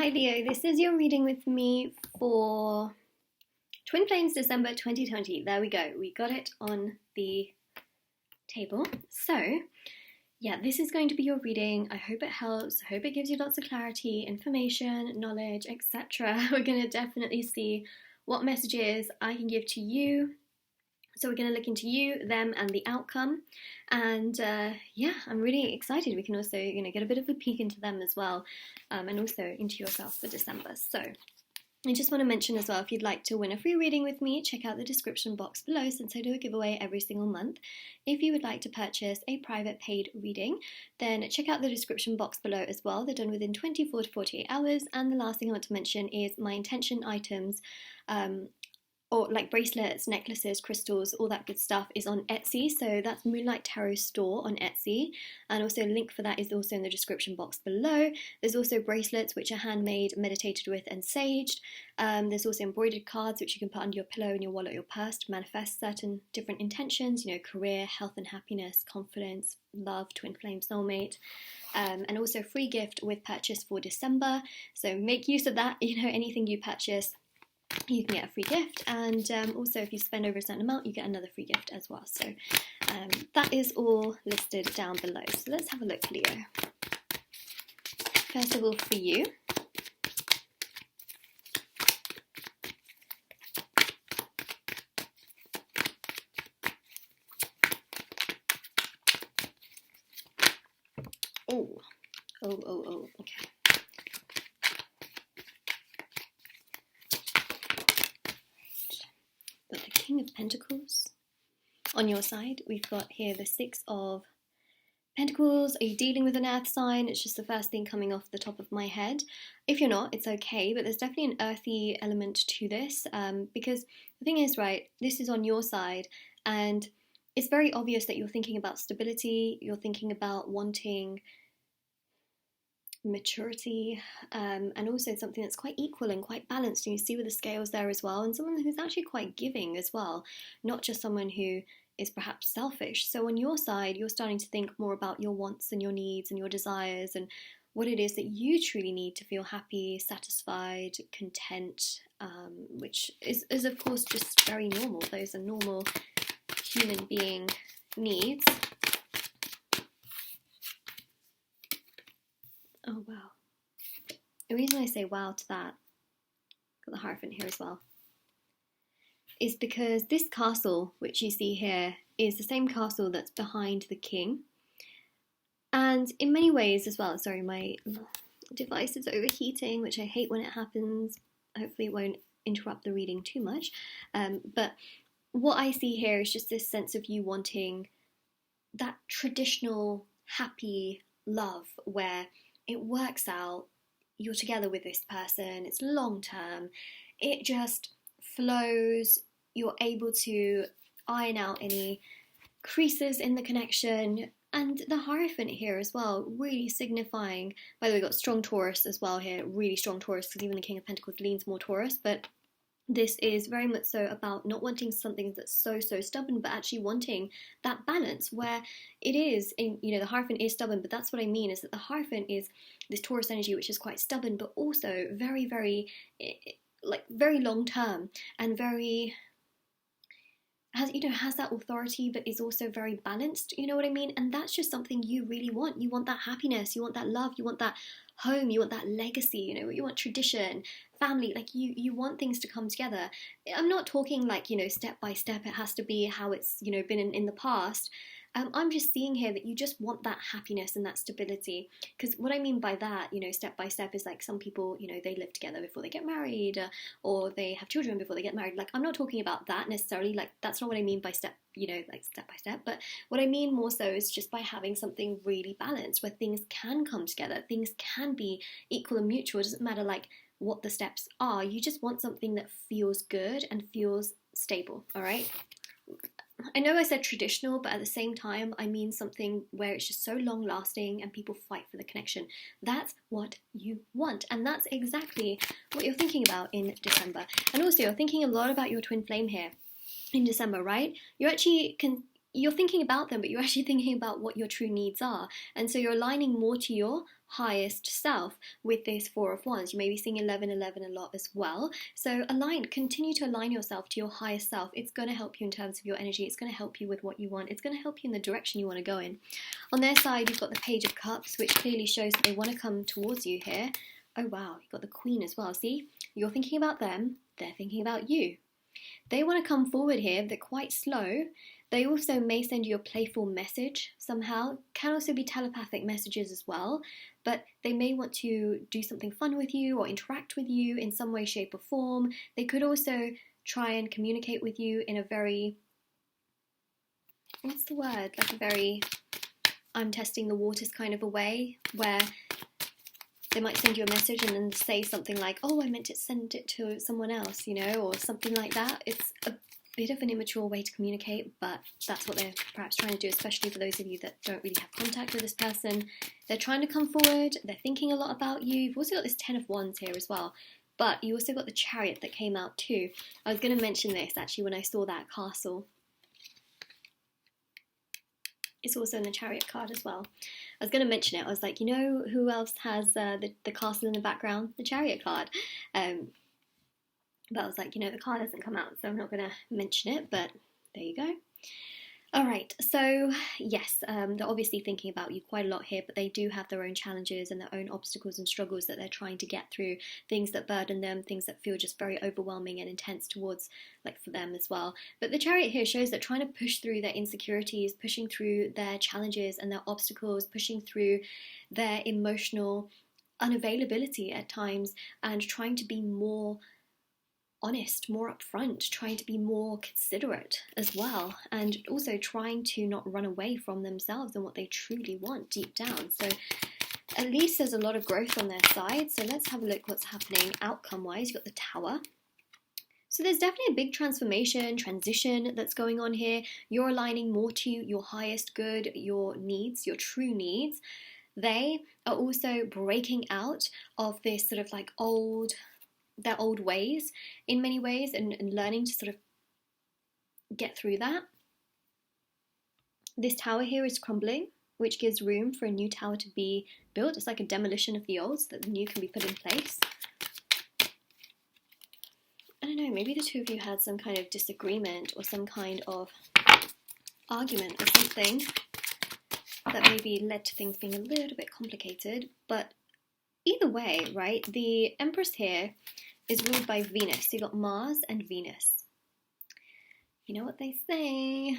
Hi Leo, this is your reading with me for Twin Flames December 2020. There we go, we got it on the table. So, yeah, this is going to be your reading. I hope it helps, I hope it gives you lots of clarity, information, knowledge, etc. We're going to definitely see what messages I can give to you. So we're going to look into you, them, and the outcome. And yeah, I'm really excited. We can also, get a bit of a peek into them as well, and also into yourself for December. So I just want to mention as well, if you'd like to win a free reading with me, check out the description box below, since I do a giveaway every single month. If you would like to purchase a private paid reading, then check out the description box below as well. They're done within 24 to 48 hours. And the last thing I want to mention is my intention items, or like bracelets, necklaces, crystals, all that good stuff is on Etsy. So that's Moonlight Tarot store on Etsy. And also a link for that is also in the description box below. There's also bracelets which are handmade, meditated with and saged. There's also embroidered cards which you can put under your pillow, in your wallet, your purse to manifest certain different intentions, career, health and happiness, confidence, love, twin flame, soulmate. And also a free gift with purchase for December. So make use of that, anything you purchase, you can get a free gift, and also if you spend over a certain amount you get another free gift as well. So that is all listed down below. So let's have a look, Leo. First of all, for you, okay. Got the King of Pentacles on your side. We've got here the Six of Pentacles. Are you dealing with an earth sign? It's just the first thing coming off the top of my head. If you're not, it's okay, but there's definitely an earthy element to this, because the thing is, right, this is on your side, and it's very obvious that you're thinking about stability, you're thinking about wanting maturity, and also something that's quite equal and quite balanced, and you see with the scales there as well, and someone who's actually quite giving as well, not just someone who is perhaps selfish. So on your side, you're starting to think more about your wants and your needs and your desires, and what it is that you truly need to feel happy, satisfied, content, which is of course just very normal. Those are normal human being needs. Oh, wow. The reason I say wow to that, got the Hierophant here as well, is because this castle, which you see here, is the same castle that's behind the king. And in many ways as well, sorry, my device is overheating, which I hate when it happens. Hopefully it won't interrupt the reading too much. But what I see here is just this sense of you wanting that traditional happy love where it works out, you're together with this person, it's long term, it just flows, you're able to iron out any creases in the connection. And the Hierophant here as well, really signifying, by the way, we've got strong Taurus as well here, really strong Taurus, because even the King of Pentacles leans more Taurus, but this is very much so about not wanting something that's so stubborn, but actually wanting that balance where it is, the Hierophant is stubborn, but that's what I mean, is that the Hierophant is this Taurus energy, which is quite stubborn, but also very, very, very long term, and very, has that authority, but is also very balanced, you know what I mean? And that's just something you really want. You want that happiness, you want that love, you want that home, you want that legacy, you want tradition, family, you want things to come together. I'm not talking step by step, it has to be how it's, been in the past. I'm just seeing here that you just want that happiness and that stability. Because what I mean by that, step by step, is like some people, they live together before they get married, or they have children before they get married. I'm not talking about that necessarily. That's not what I mean by step by step. But what I mean more so is just by having something really balanced, where things can come together, things can be equal and mutual. It doesn't matter what the steps are. You just want something that feels good and feels stable. All right. I know I said traditional, but at the same time, I mean something where it's just so long lasting and people fight for the connection. That's what you want. And that's exactly what you're thinking about in December. And also, you're thinking a lot about your twin flame here in December, right? You actually can, you're thinking about them, but you're actually thinking about what your true needs are. And so you're aligning more to your highest self with this Four of Wands. You may be seeing 1111 a lot as well. So continue to align yourself to your highest self. It's going to help you in terms of your energy. It's going to help you with what you want. It's going to help you in the direction you want to go in. On their side, you've got the Page of Cups, which clearly shows that they want to come towards you here. Oh wow, you've got the Queen as well. See, you're thinking about them, they're thinking about you. They want to come forward here. They're quite slow. They also may send you a playful message somehow. Can also be telepathic messages as well. But they may want to do something fun with you or interact with you in some way, shape or form. They could also try and communicate with you in a very, what's the word? Like a very, I'm testing the waters kind of a way, where they might send you a message and then say something like, oh, I meant to send it to someone else, you know, or something like that. It's a bit of an immature way to communicate, but that's what they're perhaps trying to do, especially for those of you that don't really have contact with this person. They're trying to come forward. They're thinking a lot about you. You've also got this 10 of Wands here as well, but you also got the Chariot that came out too. I was going to mention this actually when I saw that castle. It's also in the Chariot card as well. I was going to mention it. I was like, you know who else has the castle in the background? The Chariot card. But I was like, you know, the card hasn't come out, so I'm not going to mention it, but there you go. All right, so yes, they're obviously thinking about you quite a lot here, but they do have their own challenges and their own obstacles and struggles that they're trying to get through, things that burden them, things that feel just very overwhelming and intense towards, like, for them as well. But the Chariot here shows that trying to push through their insecurities, pushing through their challenges and their obstacles, pushing through their emotional unavailability at times, and trying to be more honest, more upfront, trying to be more considerate as well, and also trying to not run away from themselves and what they truly want deep down. So at least there's a lot of growth on their side. So let's have a look what's happening outcome wise. You've got the Tower. So there's definitely a big transformation, transition that's going on here. You're aligning more to your highest good, your needs, your true needs. They are also breaking out of this sort of like their old ways in many ways, and learning to sort of get through that. This tower here is crumbling, which gives room for a new tower to be built. It's like a demolition of the old so that the new can be put in place. I don't know, maybe the two of you had some kind of disagreement or some kind of argument or something that maybe led to things being a little bit complicated, but either way, right, the Empress here is ruled by Venus. So you've got Mars and Venus. You know what they say?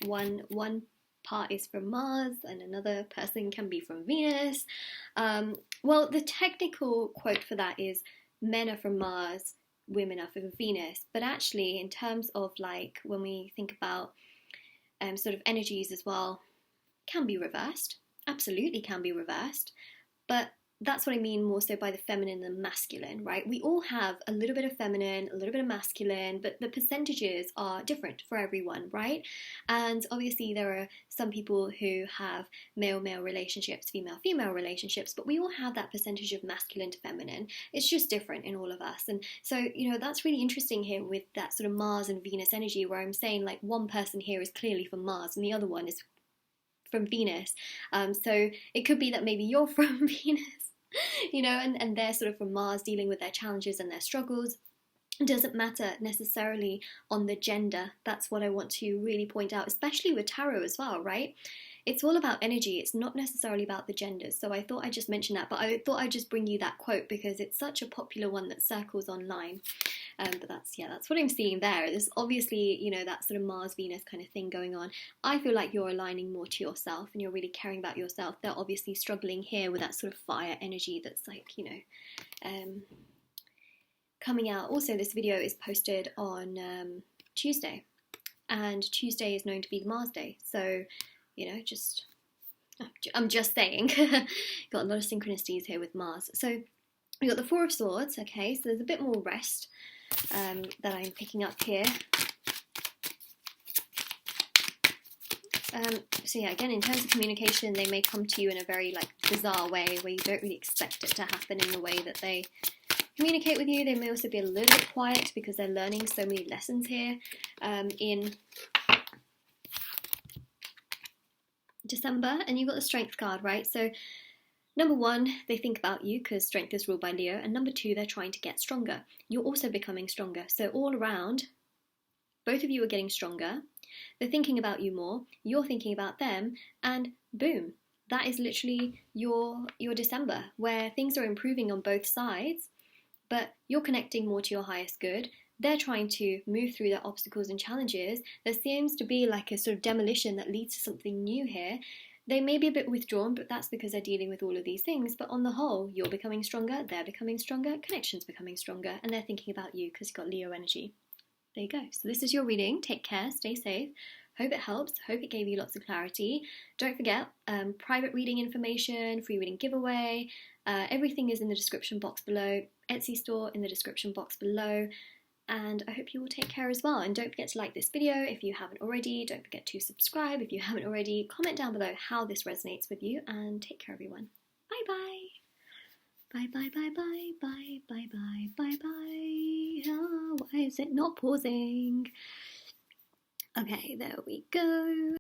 One part is from Mars and another person can be from Venus. Well, the technical quote for that is men are from Mars, women are from Venus. But actually, in terms of like when we think about sort of energies as well, can be reversed. Absolutely can be reversed. But that's what I mean more so by the feminine and masculine, right? We all have a little bit of feminine, a little bit of masculine, but the percentages are different for everyone, right? And obviously there are some people who have male-male relationships, female-female relationships, but we all have that percentage of masculine to feminine. It's just different in all of us. And so, you know, that's really interesting here with that sort of Mars and Venus energy, where I'm saying like one person here is clearly from Mars and the other one is from Venus. So it could be that maybe you're from Venus, you know, and they're sort of from Mars, dealing with their challenges and their struggles. It doesn't matter necessarily on the gender. That's what I want to really point out, especially with tarot as well, right? It's all about energy. It's not necessarily about the genders. So I thought I'd just mention that, but I thought I'd just bring you that quote because it's such a popular one that circles online. But that's what I'm seeing there. There's obviously, you know, that sort of Mars-Venus kind of thing going on. I feel like you're aligning more to yourself and you're really caring about yourself. They're obviously struggling here with that sort of fire energy that's like, you know, coming out. Also, this video is posted on Tuesday, and Tuesday is known to be the Mars day. So, you know, I'm just saying, got a lot of synchronicities here with Mars. So we got the Four of Swords. Okay, so there's a bit more rest that I'm picking up here. So yeah, again, in terms of communication, they may come to you in a very like bizarre way where you don't really expect it to happen in the way that they communicate with you. They may also be a little bit quiet because they're learning so many lessons here in December, and you got the Strength card, right? So number one, they think about you because strength is ruled by Leo, and number two, they're trying to get stronger. You're also becoming stronger. So all around, both of you are getting stronger. They're thinking about you more, you're thinking about them, and boom, that is literally your December, where things are improving on both sides, but you're connecting more to your highest good. They're trying to move through their obstacles and challenges. There seems to be like a sort of demolition that leads to something new here. They may be a bit withdrawn, but that's because they're dealing with all of these things. But on the whole, you're becoming stronger, they're becoming stronger, connection's becoming stronger, and they're thinking about you because you've got Leo energy. There you go. So this is your reading. Take care, stay safe. Hope it helps. Hope it gave you lots of clarity. Don't forget, private reading information, free reading giveaway, everything is in the description box below. Etsy store in the description box below. And I hope you will take care as well. And don't forget to like this video if you haven't already. Don't forget to subscribe if you haven't already. Comment down below how this resonates with you. And take care, everyone. Bye bye. Bye bye bye bye bye bye bye bye bye. Oh, why is it not pausing? Okay, there we go.